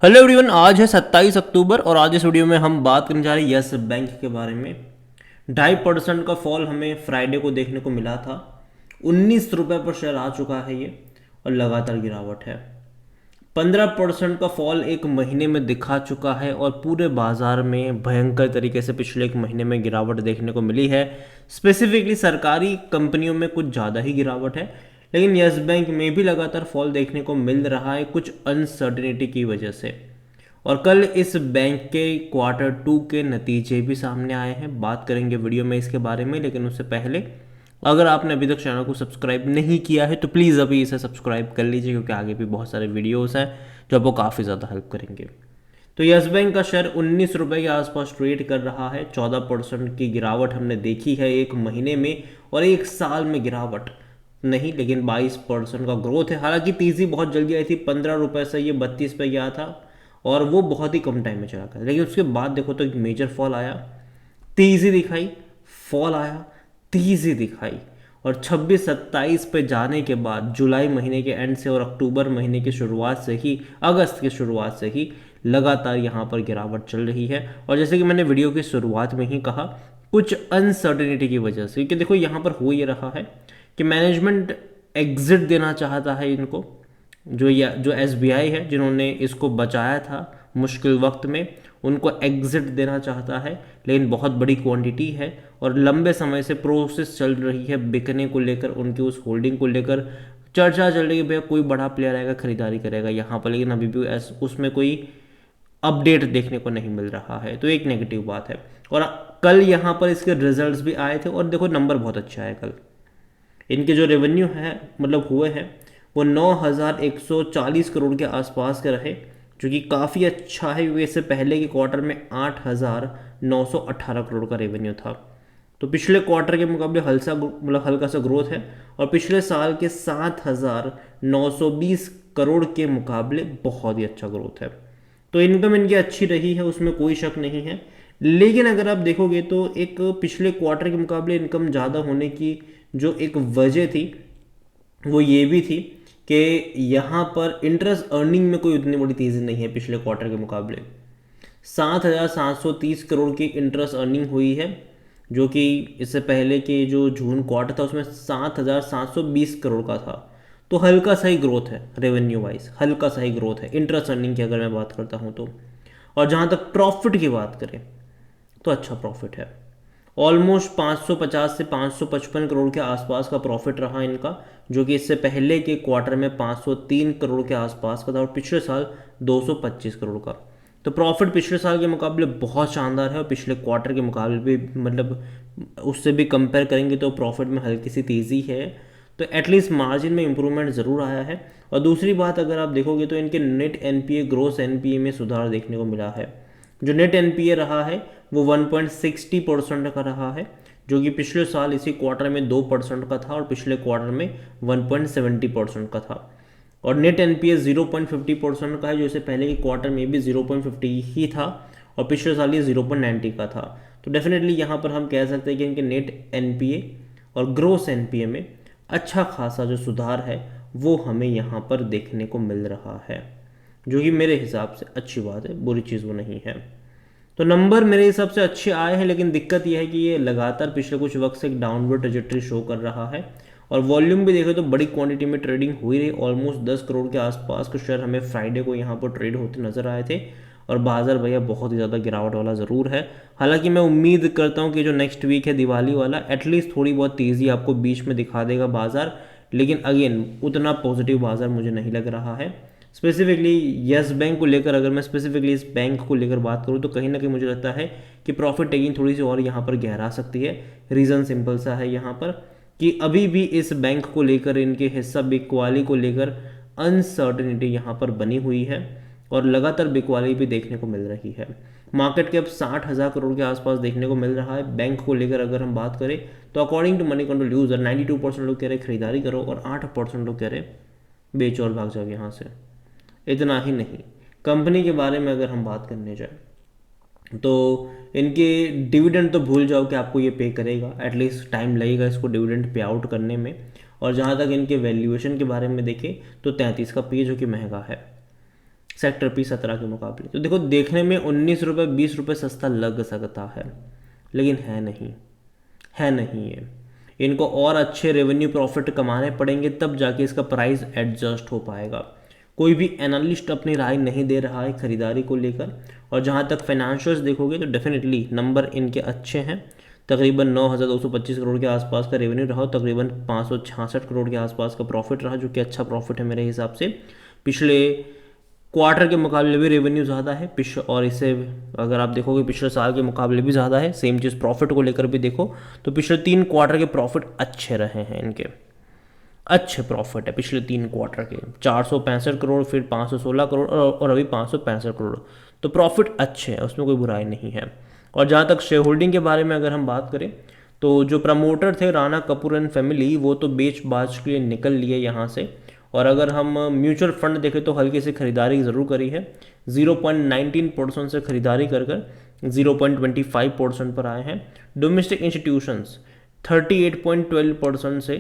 Hello everyone, आज है 27 अक्टूबर और आज इस वीडियो में हम बात करने जा रहे हैं यस बैंक के बारे में। 2.5% का फॉल हमें फ्राइडे को देखने को मिला था। 19 रुपये पर शेयर आ चुका है ये और लगातार गिरावट है। 15% का फॉल एक महीने में दिखा चुका है और पूरे बाजार में भयंकर तरीके से पिछले एक महीने में गिरावट देखने को मिली है। स्पेसिफिकली सरकारी कंपनियों में कुछ ज़्यादा ही गिरावट है, लेकिन यस बैंक में भी लगातार फॉल देखने को मिल रहा है कुछ अनसर्टिनिटी की वजह से। और कल इस बैंक के Q2 के नतीजे भी सामने आए हैं, बात करेंगे वीडियो में इसके बारे में। लेकिन उससे पहले अगर आपने अभी तक चैनल को सब्सक्राइब नहीं किया है तो प्लीज़ अभी इसे सब्सक्राइब कर लीजिए, क्योंकि आगे भी बहुत सारे वीडियोस हैं जो आपको काफ़ी ज़्यादा हेल्प करेंगे। तो यस बैंक का शेयर 19 रुपये के आसपास ट्रेड कर रहा है। 14% की गिरावट हमने देखी है एक महीने में, और एक साल में गिरावट नहीं, लेकिन 22% का ग्रोथ है। हालांकि तेज़ी बहुत जल्दी आई थी, 15 रुपये से ये 32 पे गया था और वो बहुत ही कम टाइम में चला गया। लेकिन उसके बाद देखो तो एक मेजर फॉल आया, तेज़ी दिखाई, फॉल आया, तेज़ी दिखाई, और 26-27 पे जाने के बाद जुलाई महीने के एंड से और अक्टूबर महीने की शुरुआत से ही, अगस्त की शुरुआत से ही लगातार यहाँ पर गिरावट चल रही है। और जैसे कि मैंने वीडियो की शुरुआत में ही कहा, कुछ अनसर्टिनिटी की वजह से, क्योंकि देखो यहाँ पर हो ये रहा है कि मैनेजमेंट एग्जिट देना चाहता है इनको, जो एसबीआई है जिन्होंने इसको बचाया था मुश्किल वक्त में, उनको एग्जिट देना चाहता है। लेकिन बहुत बड़ी क्वांटिटी है और लंबे समय से प्रोसेस चल रही है बिकने को लेकर, उनकी उस होल्डिंग को लेकर चर्चा चल रही है भैया कोई बड़ा प्लेयर आएगा खरीदारी करेगा यहाँ पर। लेकिन अभी भी उसमें कोई अपडेट देखने को नहीं मिल रहा है, तो एक नेगेटिव बात है। और कल यहाँ पर इसके रिजल्ट्स भी आए थे और देखो नंबर बहुत अच्छा है कल। इनके जो रेवेन्यू है मतलब हुए हैं वो 9,140 करोड़ के आसपास के रहे, जो कि काफ़ी अच्छा है, क्योंकि इससे पहले के क्वार्टर में 8,918 करोड़ का रेवेन्यू था। तो पिछले क्वार्टर के मुकाबले हल्का सा ग्रोथ है, और पिछले साल के 7,920 करोड़ के मुकाबले बहुत ही अच्छा ग्रोथ है। तो इनकम इनकी अच्छी रही है, उसमें कोई शक नहीं है। लेकिन अगर आप देखोगे तो एक पिछले क्वार्टर के मुकाबले इनकम ज़्यादा होने की जो एक वजह थी वो ये भी थी कि यहाँ पर इंटरेस्ट अर्निंग में कोई उतनी बड़ी तेज़ी नहीं है पिछले क्वार्टर के मुकाबले। 7,730 करोड़ की इंटरेस्ट अर्निंग हुई है, जो कि इससे पहले के जो जून क्वार्टर था उसमें 7,720 करोड़ का था। तो हल्का सा ही ग्रोथ है रेवेन्यू वाइज, हल्का सा ही ग्रोथ है इंटरेस्ट अर्निंग की अगर मैं बात करता हूँ तो। और जहाँ तक प्रॉफिट की बात करें तो अच्छा प्रॉफिट है, ऑलमोस्ट 550 से 555 करोड़ के आसपास का प्रॉफिट रहा इनका, जो कि इससे पहले के क्वार्टर में 503 करोड़ के आसपास का था और पिछले साल 225 करोड़ का। तो प्रॉफिट पिछले साल के मुकाबले बहुत शानदार है, और पिछले क्वार्टर के मुकाबले भी मतलब उससे भी कंपेयर करेंगे तो प्रॉफिट में हल्की सी तेज़ी है। तो एटलीस्ट मार्जिन में इंप्रूवमेंट ज़रूर आया है। और दूसरी बात अगर आप देखोगे तो इनके नेट एनपीए ग्रोस एनपीए में सुधार देखने को मिला है। जो नेट एनपीए रहा है वो 1.60% का रहा है, जो कि पिछले साल इसी क्वार्टर में 2% का था और पिछले क्वार्टर में 1.70% का था। और नेट एनपीए 0.50% का है, जो इससे पहले के क्वार्टर में भी 0.50 ही था और पिछले साल ये 0.90 का था। तो डेफिनेटली यहाँ पर हम कह सकते हैं कि इनके नेट एनपीए और ग्रोस एनपीए में अच्छा खासा जो सुधार है वो हमें यहाँ पर देखने को मिल रहा है, जो कि मेरे हिसाब से अच्छी बात है, बुरी चीज़ वो नहीं है। तो नंबर मेरे हिसाब से अच्छे आए हैं, लेकिन दिक्कत यह है कि ये लगातार पिछले कुछ वक्त से एक डाउनवर्ड ट्रेजेक्टरी शो कर रहा है। और वॉल्यूम भी देखें तो बड़ी क्वांटिटी में ट्रेडिंग हुई रही, ऑलमोस्ट 10 करोड़ के आसपास के शेयर हमें फ्राइडे को यहाँ पर ट्रेड होते नजर आए थे। और बाजार भैया बहुत ही ज़्यादा गिरावट वाला ज़रूर है। हालांकि मैं उम्मीद करता हूँ कि जो नेक्स्ट वीक है दिवाली वाला, एटलीस्ट थोड़ी बहुत तेज़ी आपको बीच में दिखा देगा बाजार। लेकिन अगेन उतना पॉजिटिव बाजार मुझे नहीं लग रहा है। स्पेसिफिकली यस बैंक को लेकर अगर मैं स्पेसिफिकली इस बैंक को लेकर बात करूँ तो कहीं ना कहीं मुझे लगता है कि प्रॉफिट टेकिंग थोड़ी सी और यहाँ पर गहरा सकती है। रीज़न सिंपल सा है यहाँ पर कि अभी भी इस बैंक को लेकर, इनके हिस्सा बिकवाली को लेकर अनसर्टिनिटी यहाँ पर बनी हुई है और लगातार बिकवाली भी देखने को मिल रही है। मार्केट कैप 60,000 करोड़ के आसपास देखने को मिल रहा है। बैंक को लेकर अगर हम बात करें तो according to Moneycontrol user 92% लोग कह रहे खरीदारी करो और 8% लोग कह रहे बेच और भाग जाओ यहाँ से। इतना ही नहीं, कंपनी के बारे में अगर हम बात करने जाए तो इनके डिविडेंड तो भूल जाओ कि आपको ये पे करेगा, एटलीस्ट टाइम लगेगा इसको डिविडेंड पे आउट करने में। और जहाँ तक इनके वैल्यूएशन के बारे में देखें तो 33 का पे, जो कि महंगा है। सेक्टर P17 के मुकाबले। तो देखो देखने में 19 रुपये 20 रुपये सस्ता लग सकता है, लेकिन है नहीं, है नहीं है। इनको और अच्छे रेवेन्यू प्रॉफिट कमाने पड़ेंगे, तब जाके इसका प्राइस एडजस्ट हो पाएगा। कोई भी एनालिस्ट अपनी राय नहीं दे रहा है खरीदारी को लेकर। और जहाँ तक फाइनेंशियल्स देखोगे तो डेफिनेटली नंबर इनके अच्छे हैं। तकरीबन 9,225 करोड़ के आसपास का रेवेन्यू रहा, तकरीबन 566 करोड़ के आसपास का प्रॉफिट रहा, जो कि अच्छा प्रॉफिट है मेरे हिसाब से। पिछले क्वार्टर के मुकाबले भी रेवेन्यू ज़्यादा है और इससे अगर आप देखोगे पिछले साल के मुकाबले भी ज़्यादा है। सेम चीज़ प्रॉफिट को लेकर भी देखो तो पिछले 3 क्वार्टर के प्रॉफिट अच्छे रहे हैं इनके, अच्छे प्रॉफिट है पिछले 3 क्वार्टर के, 465 करोड़, फिर 516 करोड़ और अभी 565 करोड़। तो प्रॉफिट अच्छे हैं, उसमें कोई बुराई नहीं है। और जहाँ तक शेयर होल्डिंग के बारे में अगर हम बात करें तो जो प्रमोटर थे राणा कपूर एंड फैमिली, वो तो बेच बाच के लिए निकल लिए यहाँ से। और अगर हम म्यूचुअल फंड देखें तो हल्की सी खरीदारी ज़रूर करी है, 0.19% से खरीदारी कर 0.25% पर आए हैं। डोमेस्टिक इंस्टीट्यूशंस 38.12% से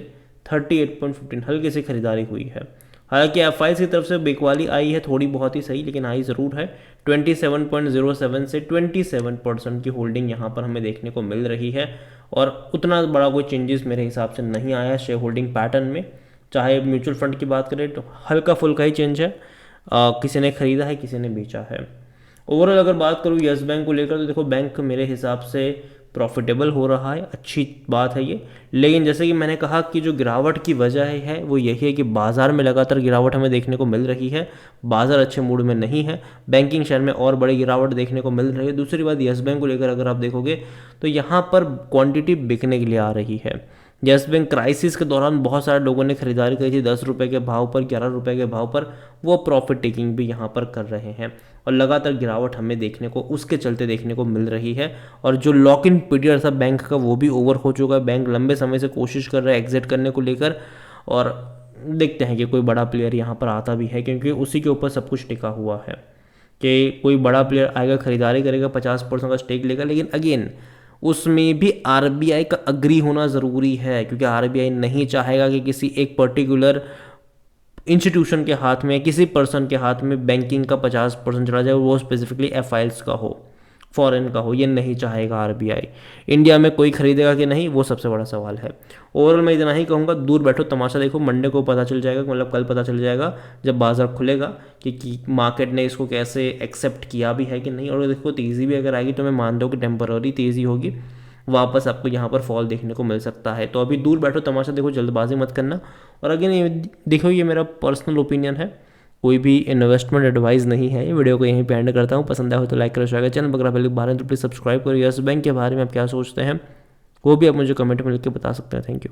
38.15 हल्की सी खरीदारी हुई है। हालांकि एफआई की तरफ से बिकवाली आई है, थोड़ी बहुत ही सही, लेकिन आई ज़रूर है। 27.07 से 27% की होल्डिंग यहाँ पर हमें देखने को मिल रही है। और उतना बड़ा कोई चेंजेस मेरे हिसाब से नहीं आया शेयर होल्डिंग पैटर्न में। चाहे म्यूचुअल फंड की बात करें तो हल्का फुल्का ही चेंज है, किसी ने खरीदा है, किसी ने बेचा है। ओवरऑल अगर बात करूँ यस बैंक को लेकर तो देखो बैंक मेरे हिसाब से प्रॉफिटेबल हो रहा है, अच्छी बात है ये। लेकिन जैसे कि मैंने कहा कि जो गिरावट की वजह है वो यही है कि बाज़ार में लगातार गिरावट हमें देखने को मिल रही है, बाज़ार अच्छे मूड में नहीं है, बैंकिंग शेयर में और बड़ी गिरावट देखने को मिल रही है। दूसरी बात यस बैंक को लेकर अगर आप देखोगे तो यहाँ पर क्वांटिटी बिकने के लिए आ रही है। यस बैंक क्राइसिस के दौरान बहुत सारे लोगों ने खरीदारी करी थी 10 रुपये के भाव पर, 11 रुपये के भाव पर, वो प्रॉफिट टेकिंग भी यहाँ पर कर रहे हैं। और लगातार गिरावट हमें देखने को उसके चलते देखने को मिल रही है। और जो लॉक इन पीरियड था बैंक का वो भी ओवर हो चुका है। बैंक लंबे समय से कोशिश कर रहा है एग्जिट करने को लेकर, और देखते हैं कि कोई बड़ा प्लेयर यहाँ पर आता भी है, क्योंकि उसी के ऊपर सब कुछ टिका हुआ है कि कोई बड़ा प्लेयर आएगा, खरीदारी करेगा, 50% का स्टेक लेगा। लेकिन अगेन उसमें भी आरबीआई का अग्री होना ज़रूरी है, क्योंकि आरबीआई नहीं चाहेगा कि किसी एक पर्टिकुलर इंस्टीट्यूशन के हाथ में, किसी पर्सन के हाथ में बैंकिंग का 50% चला जाए, वो स्पेसिफिकली एफआईएल्स का हो, फॉरेन का हो, ये नहीं चाहेगा आरबीआई। इंडिया में कोई खरीदेगा कि नहीं, वो सबसे बड़ा सवाल है। ओवरऑल मैं इतना ही कहूँगा, दूर बैठो तमाशा देखो, मंडे को पता चल जाएगा, मतलब कल पता चल जाएगा जब बाजार खुलेगा कि मार्केट ने इसको कैसे एक्सेप्ट किया भी है कि नहीं। और देखो तेज़ी भी अगर आएगी तो मैं मान रहा हूँ कि टेम्पररी तेज़ी होगी, वापस आपको यहाँ पर फॉल देखने को मिल सकता है। तो अभी दूर बैठो तमाशा देखो, जल्दबाजी मत करना। और अगेन ये देखो, ये मेरा पर्सनल ओपिनियन है, कोई भी इन्वेस्टमेंट एडवाइस नहीं है। ये वीडियो को यहीं पे एंड करता हूँ। पसंद आया हो तो लाइक करो, शेयर करो, चैनल पर पहले बार तो प्लीज़ सब्सक्राइब करो। यस बैंक के बारे में आप क्या सोचते हैं वो भी आप मुझे कमेंट में लिख के बता सकते हैं। Thank you.